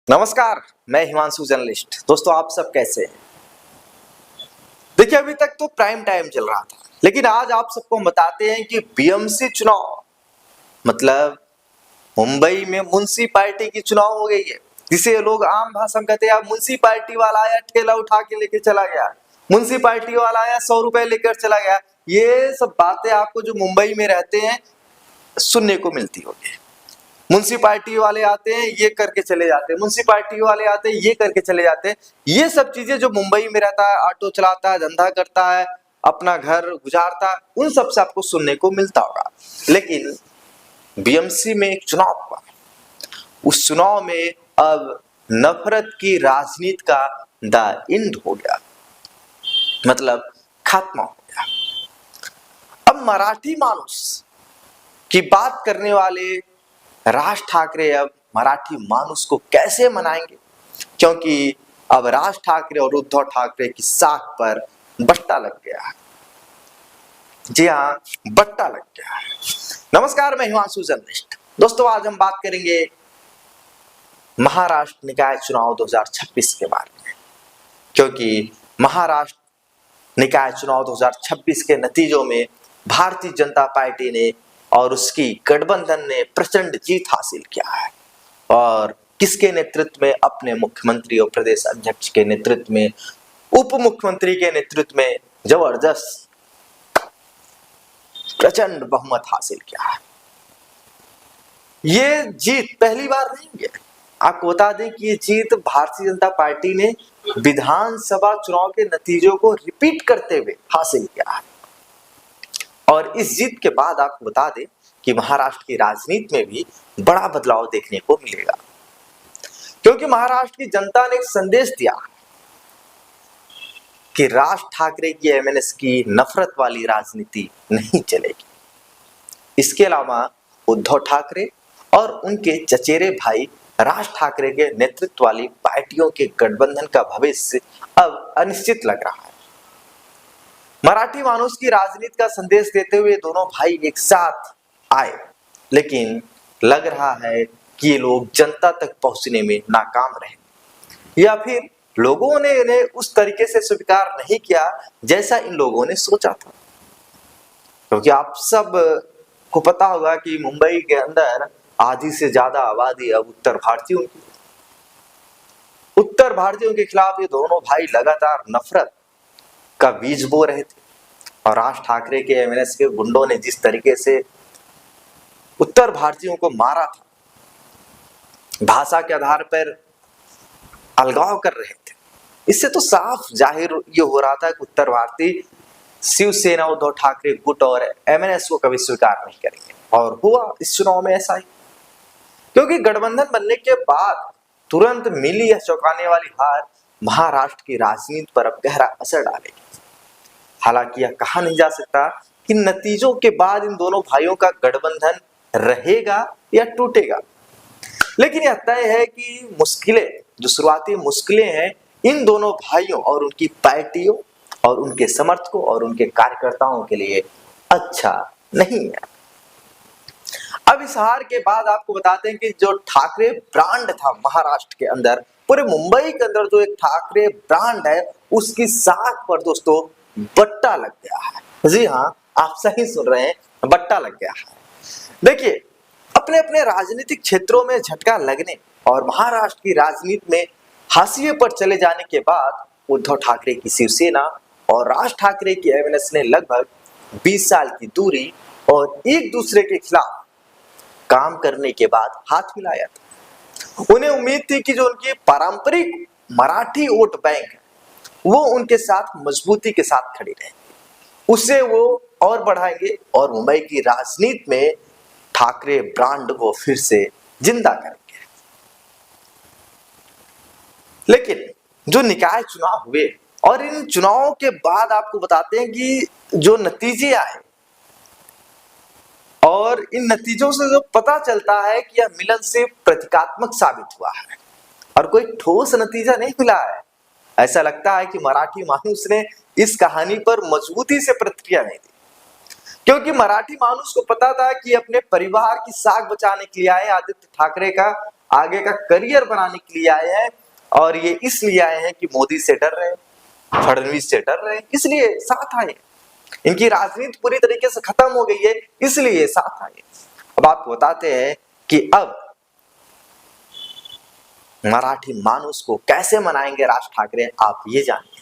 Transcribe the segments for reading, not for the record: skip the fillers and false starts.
नमस्कार, मैं हिमांशु जर्नलिस्ट। दोस्तों, आप सब कैसे हैं? देखिए, अभी तक तो प्राइम टाइम चल रहा था, लेकिन आज आप सबको हम बताते हैं कि बीएमसी चुनाव मतलब मुंबई में म्युनिसिपैलिटी की चुनाव हो गई है, जिसे लोग आम भाषा में कहते हैं म्युनिसिपैलिटी वाला आया, ठेला उठा के लेके चला गया, म्युनिसिपैलिटी वाला आया, 100 रुपए लेकर चला गया। ये सब बातें आपको जो मुंबई में रहते हैं सुनने को मिलती होगी। म्युनिसिपैलिटी वाले आते हैं, ये करके चले जाते हैं, म्युनिसिपैलिटी वाले आते हैं, ये करके चले जाते हैं। ये सब चीजें जो मुंबई में रहता है, ऑटो चलाता है, धंधा करता है, अपना घर गुजारता है, उन सब से आपको सुनने को मिलता होगा। लेकिन बीएमसी में एक चुनाव हुआ, उस चुनाव में अब नफरत की राजनीति का द एंड हो गया, मतलब खात्मा हो गया। अब मराठी मानुस की बात करने वाले राज ठाकरे अब मराठी मानुस को कैसे मनाएंगे, क्योंकि अब राज ठाकरे और उद्धव ठाकरे की साख पर बट्टा लग गया है। जी हाँ, बट्टा लग गया है। नमस्कार, मैं हिमांशु जर्नलिस्ट। दोस्तों, आज हम बात करेंगे महाराष्ट्र निकाय चुनाव 2026 के बारे में, क्योंकि महाराष्ट्र निकाय चुनाव 2026 के नतीजों में भारतीय जनता पार्टी ने और उसकी गठबंधन ने प्रचंड जीत हासिल किया है। और किसके नेतृत्व में? अपने मुख्यमंत्री और प्रदेश अध्यक्ष के नेतृत्व में, उप मुख्यमंत्री के नेतृत्व में जबरदस्त प्रचंड बहुमत हासिल किया है। ये जीत पहली बार नहीं है। आपको बता दें कि ये जीत भारतीय जनता पार्टी ने विधानसभा चुनाव के नतीजों को रिपीट करते हुए हासिल किया है। और इस जीत के बाद आपको बता दें कि महाराष्ट्र की राजनीति में भी बड़ा बदलाव देखने को मिलेगा, क्योंकि महाराष्ट्र की जनता ने एक संदेश दिया कि राज ठाकरे की एमएनएस की नफरत वाली राजनीति नहीं चलेगी। इसके अलावा उद्धव ठाकरे और उनके चचेरे भाई राज ठाकरे के नेतृत्व वाली पार्टियों के गठबंधन का भविष्य अब अनिश्चित लग रहा है। मराठी मानुस की राजनीति का संदेश देते हुए दोनों भाई एक साथ आए, लेकिन लग रहा है कि ये लोग जनता तक पहुंचने में नाकाम रहे, या फिर लोगों ने इन्हें उस तरीके से स्वीकार नहीं किया जैसा इन लोगों ने सोचा था। क्योंकि आप सब को पता होगा कि मुंबई के अंदर आधी से ज्यादा आबादी अब उत्तर भारतीयों की। उत्तर भारतीयों के खिलाफ ये दोनों भाई लगातार नफरत का बीज बो रहे थे। और राज ठाकरे के एमएनएस के गुंडों ने जिस तरीके से उत्तर भारतीयों को मारा था, भाषा के आधार पर अलगाव कर रहे थे, इससे तो साफ जाहिर ये हो रहा था कि उत्तर भारतीय शिवसेना, उद्धव ठाकरे गुट और एमएनएस को कभी स्वीकार नहीं करेंगे। और हुआ इस चुनाव में ऐसा ही, क्योंकि गठबंधन बनने के बाद तुरंत मिली यह चौंकाने वाली हार महाराष्ट्र की राजनीति पर अब गहरा असर डालेगी। हालांकि यह कहा नहीं जा सकता कि नतीजों के बाद इन दोनों भाइयों का गठबंधन रहेगा या टूटेगा, लेकिन यह तय है कि मुश्किलें, जो शुरुआती मुश्किलें हैं, इन दोनों भाइयों और उनकी पार्टियों और उनके समर्थकों और उनके कार्यकर्ताओं के लिए अच्छा नहीं है। अब इस हार के बाद आपको बताते हैं कि जो ठाकरे ब्रांड था महाराष्ट्र के अंदर, पूरे मुंबई के अंदर जो एक ठाकरे ब्रांड है, उसकी साख पर दोस्तों बट्टा लग गया है। जी हाँ, आप सही सुन रहे हैं, बट्टा लग गया है। देखिए, अपने अपने राजनीतिक क्षेत्रों में झटका लगने और महाराष्ट्र की राजनीति में हाशिए पर चले जाने के बाद उद्धव ठाकरे की शिवसेना और राज ठाकरे की एमएनएस ने लगभग 20 साल की दूरी और एक दूसरे के खिलाफ काम करने के बाद हाथ मिलाया था। उन्हें उम्मीद थी कि जो उनकी पारंपरिक मराठी वोट बैंक है, वो उनके साथ मजबूती के साथ खड़ी रहेंगे, उसे वो और बढ़ाएंगे और मुंबई की राजनीति में ठाकरे ब्रांड को फिर से जिंदा करेंगे। लेकिन जो निकाय चुनाव हुए और इन चुनावों के बाद आपको बताते हैं कि जो नतीजे आए और इन नतीजों से जो पता चलता है कि यह मिलन से प्रतीकात्मक साबित हुआ है और कोई ठोस नतीजा नहीं मिला है। ऐसा लगता है कि मराठी मानुस ने इस कहानी पर मजबूती से प्रतिक्रिया नहीं दी, क्योंकि मराठी मानुस को पता था कि अपने परिवार की साख बचाने के लिए आए आदित्य ठाकरे का आगे का करियर बनाने के लिए आए हैं, और ये इसलिए आए हैं कि मोदी से डर रहे हैं, फडणवीस से डर रहे हैं, इसलिए साथ आए। इनकी राजनीति पूरी तरीके से खत्म हो गई है, इसलिए साथ आए। अब आपको बताते हैं कि अब मराठी मानुस को कैसे मनाएंगे राज ठाकरे, आप ये जानिए।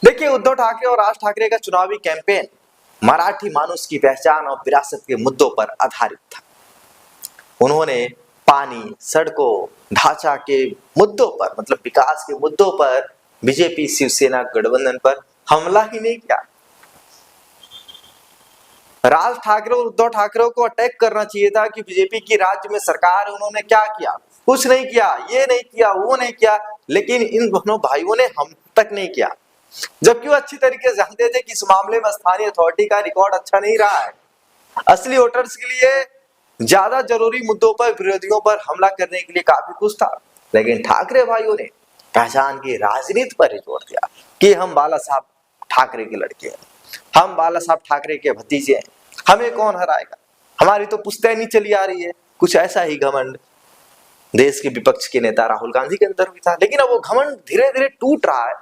देखिए, उद्धव ठाकरे और राज ठाकरे का चुनावी कैंपेन मराठी मानुस की पहचान और विरासत के मुद्दों पर आधारित था। उन्होंने पानी, सड़कों, ढांचा के मुद्दों पर, मतलब विकास के मुद्दों पर बीजेपी शिवसेना गठबंधन पर हमला ही नहीं किया। राज ठाकरे और उद्धव ठाकरे को अटैक करना चाहिए था कि बीजेपी की राज्य में सरकार है, उन्होंने क्या किया, कुछ नहीं किया, ये नहीं किया, वो नहीं किया, लेकिन इन दोनों भाइयों ने हम तक नहीं किया, जबकि वो अच्छी तरीके से जानते थे कि इस मामले में स्थानीय अथॉरिटी का रिकॉर्ड अच्छा नहीं रहा है। असली वोटर्स के लिए ज्यादा जरूरी मुद्दों पर विरोधियों पर हमला करने के लिए काफी कुछ था, लेकिन ठाकरे भाइयों ने पहचान की राजनीति पर ही जोर दिया कि हम बाला साहब ठाकरे के लड़के हैं, हम बाला साहब ठाकरे के भतीजे हैं, हमें कौन हराएगा, हमारी तो पुश्तैनी चली आ रही है। कुछ ऐसा ही घमंड देश के विपक्ष के नेता राहुल गांधी के अंदर भी था, लेकिन अब वो घमंड धीरे धीरे टूट रहा है।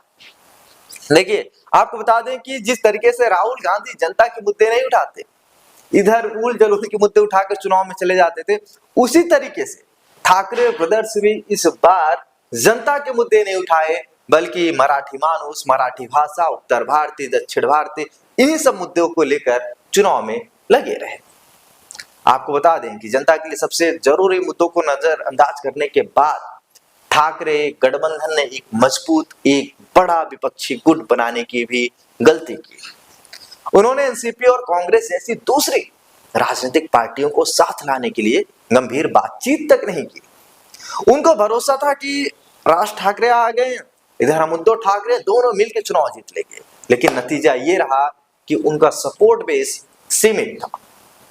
देखिए, आपको बता दें कि जिस तरीके से राहुल गांधी जनता के मुद्दे नहीं उठाते, इधर उल जलूल के मुद्दे उठाकर चुनाव में चले जाते थे, उसी तरीके से ठाकरे ब्रदर्स भी इस बार जनता के मुद्दे नहीं उठाए, बल्कि मराठी मानुस, मराठी भाषा, उत्तर भारतीय, दक्षिण भारतीय, इन्हीं सब मुद्दों को लेकर चुनाव में लगे रहे। आपको बता दें कि जनता के लिए सबसे जरूरी मुद्दों को नजरअंदाज करने के बाद ठाकरे गठबंधन ने एक मजबूत, एक बड़ा विपक्षी गुट बनाने की भी गलती की। उन्होंने एनसीपी और कांग्रेस जैसी दूसरी राजनीतिक पार्टियों को साथ लाने के लिए गंभीर बातचीत तक नहीं की। उनको भरोसा था कि राज ठाकरे आ गए, इधर हम उद्धव ठाकरे, दोनों मिलकर चुनाव जीत लेंगे, लेकिन नतीजा ये रहा कि उनका सपोर्ट बेस सीमित था,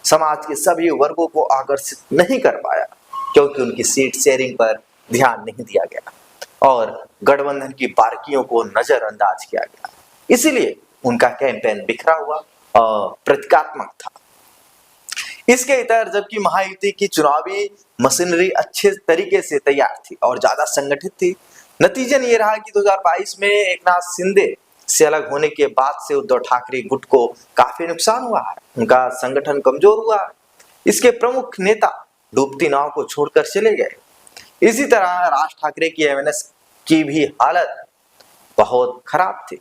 समाज के सभी वर्गों को आकर्षित नहीं कर पाया, क्योंकि उनकी सीट शेयरिंग पर ध्यान नहीं दिया गया और गठबंधन की बारीकियों को नजरअंदाज किया गया। इसीलिए उनका कैंपेन बिखरा हुआ और प्रतीकात्मक था। इसके इतर जबकि महायुति की चुनावी मशीनरी अच्छे तरीके से तैयार थी और ज्यादा संगठित थी, नतीजन ये रहा कि 2022 में एकनाथ शिंदे से अलग होने के बाद से उद्धव ठाकरे गुट को काफी नुकसान हुआ है, उनका संगठन कमजोर हुआ है, इसके प्रमुख नेता डूबती नाव को छोड़कर चले गए। इसी तरह राज ठाकरे की एमएनएस की भी हालत बहुत खराब थी।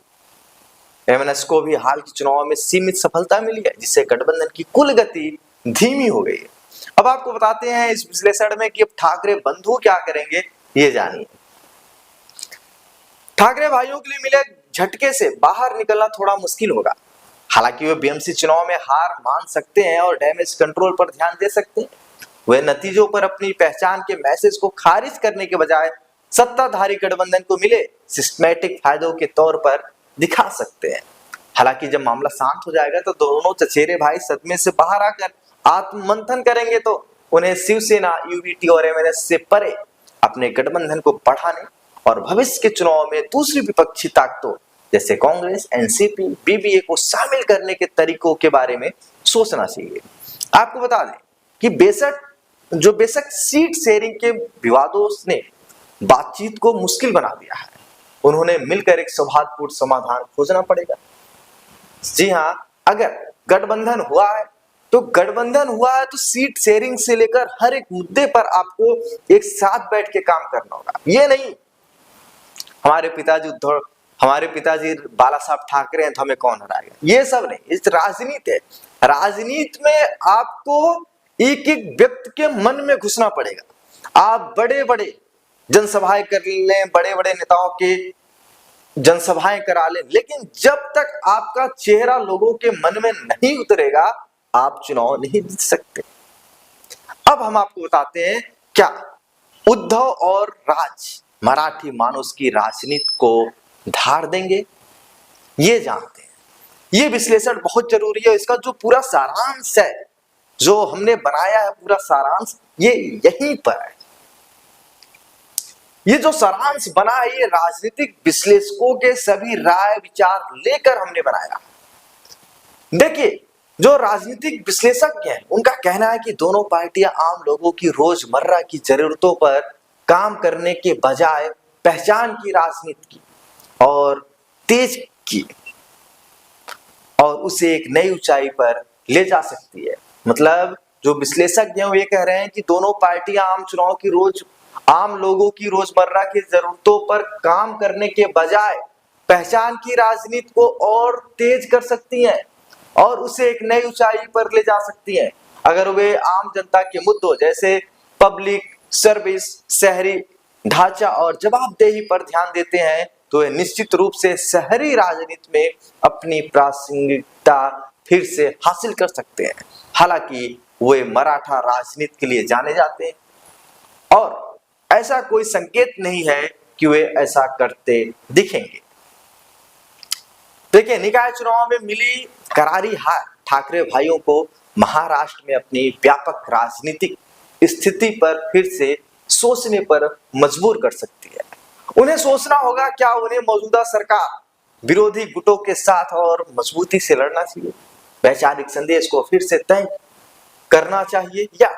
एमएनएस को भी हाल के चुनाव में सीमित सफलता मिली है, जिससे गठबंधन की कुल गति धीमी हो गई है। अब आपको बताते हैं इस विश्लेषण में कि अब ठाकरे बंधु क्या करेंगे, ये जानिए। ठाकरे भाइयों के लिए मिले झटके से बाहर निकलना थोड़ा मुश्किल होगा। हालांकि वे बीएमसी चुनाव में हार मान सकते हैं और डैमेज कंट्रोल पर ध्यान दे सकते हैं। वे नतीजों पर अपनी पहचान के मैसेज को खारिज करने के बजाय सत्ताधारी गठबंधन को मिले सिस्टमैटिक फायदों के तौर पर दिखा सकते हैं। हालांकि जब मामला शांत हो जाएगा तो दोनों चचेरे भाई सदमे से बाहर आकर आत्ममंथन करेंगे, तो उन्हें शिवसेना, यूबीटी और एमएनएस से परे अपने गठबंधन को बढ़ाने और भविष्य के चुनाव में दूसरी विपक्षी ताकतों जैसे कांग्रेस, एनसीपी, बीबीए को शामिल करने के तरीकों के बारे में सोचना चाहिए। आपको बता दें कि बेशक सीट शेयरिंग के विवादों ने बातचीत को मुश्किल बना दिया है, उन्होंने मिलकर एक सौहार्दपूर्ण समाधान खोजना पड़ेगा। जी हां, अगर गठबंधन हुआ है तो सीट शेयरिंग से लेकर हर एक मुद्दे पर आपको एक साथ बैठ के काम करना होगा। ये नहीं हमारे पिताजी बाला साहब ठाकरे हैं तो हमें कौन हराएगा, ये सब नहीं। इस राजनीति है, राजनीति में आपको एक एक व्यक्ति के मन में घुसना पड़ेगा। आप बड़े बड़े जनसभाएं कर लें, बड़े बड़े नेताओं के जनसभाएं करा लें, लेकिन जब तक आपका चेहरा लोगों के मन में नहीं उतरेगा, आप चुनाव नहीं जीत सकते। अब हम आपको बताते हैं क्या उद्धव और राज मराठी मानुस की राजनीति को धार देंगे, ये जानते हैं। ये विश्लेषण बहुत जरूरी है। इसका जो पूरा सारांश है, जो हमने बनाया है, पूरा सारांश ये यहीं पर है। ये जो सारांश बना है, ये राजनीतिक विश्लेषकों के सभी राय विचार लेकर हमने बनाया। देखिए, जो राजनीतिक विश्लेषज्ञ हैं उनका कहना है कि दोनों पार्टियां आम लोगों की रोजमर्रा की जरूरतों पर काम करने के बजाय पहचान की राजनीति की और तेज की और उसे एक नई ऊंचाई पर ले जा सकती है। मतलब जो विश्लेषज्ञ हैं वो ये कह रहे हैं कि दोनों पार्टियां आम लोगों की रोजमर्रा की जरूरतों पर काम करने के बजाय पहचान की राजनीति को और तेज कर सकती हैं और उसे एक नई ऊंचाई पर ले जा सकती हैं अगर वे आम जनता के मुद्दों जैसे पब्लिक सर्विस, शहरी ढांचा और जवाबदेही पर ध्यान देते हैं तो वे निश्चित रूप से शहरी राजनीति में अपनी प्रासंगिकता फिर से हासिल कर सकते हैं। हालांकि वे मराठा राजनीति के लिए जाने जाते हैं और ऐसा कोई संकेत नहीं है कि वे ऐसा करते दिखेंगे। देखिए, निकाय चुनाव में मिली करारी हार ठाकरे भाइयों को महाराष्ट्र में अपनी व्यापक राजनीतिक स्थिति पर फिर से सोचने पर मजबूर कर सकती है। उन्हें सोचना होगा क्या उन्हें मौजूदा सरकार विरोधी गुटों के साथ और मजबूती से लड़ना चाहिए, वैचारिक संदेश को फिर से तय करना चाहिए या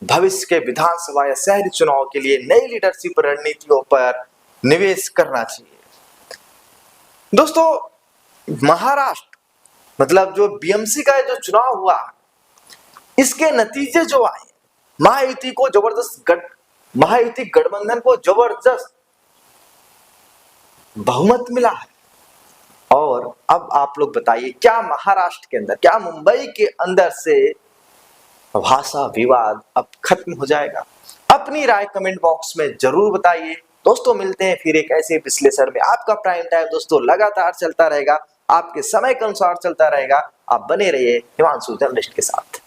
भविष्य के विधानसभा या शहरी चुनाव के लिए नई लीडरशिप रणनीतियों पर निवेश करना चाहिए। दोस्तों, महाराष्ट्र मतलब जो बीएमसी का जो चुनाव हुआ इसके नतीजे जो आए, महायुति गठबंधन को जबरदस्त बहुमत मिला है। और अब आप लोग बताइए, क्या महाराष्ट्र के अंदर, क्या मुंबई के अंदर से भाषा विवाद अब खत्म हो जाएगा? अपनी राय कमेंट बॉक्स में जरूर बताइए। दोस्तों, मिलते हैं फिर एक ऐसे विश्लेषण में। आपका प्राइम टाइम दोस्तों लगातार चलता रहेगा, आपके समय के अनुसार चलता रहेगा। आप बने रहिए हिमांशु जर्नलिस्ट के साथ।